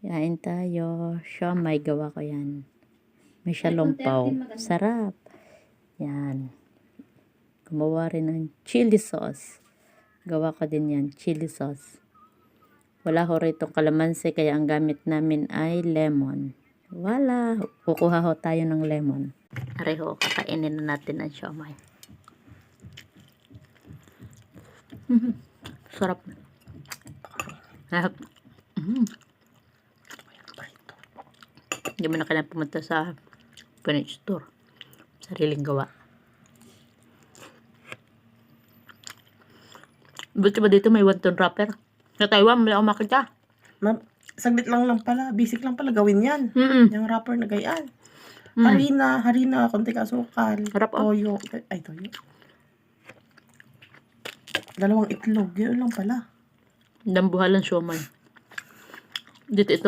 Kain tayo. Siomai, gawa ko yan. May sialompaw. Sarap. Yan. Gumawa rin ng chili sauce. Gawa ko din yan, chili sauce. Wala ho rito kalamansi, kaya ang gamit namin ay lemon. Wala. Kukuha ho tayo ng lemon. Areho, kakainin na natin ang siomai. Sarap. Sarap. Hindi mo na kailangan pumunta sa furniture store. Sariling gawa. Buti ba dito may wonton wrapper? Sa Taiwan, may ako makita. Saglit lang pala. Basic lang pala gawin yan. Yung wrapper na gayaan. Harina, konting asukal. Harap, toyo. Ay, toyo. 2 itlog. Yun lang pala. Dambuhalan siomai. Dito ito.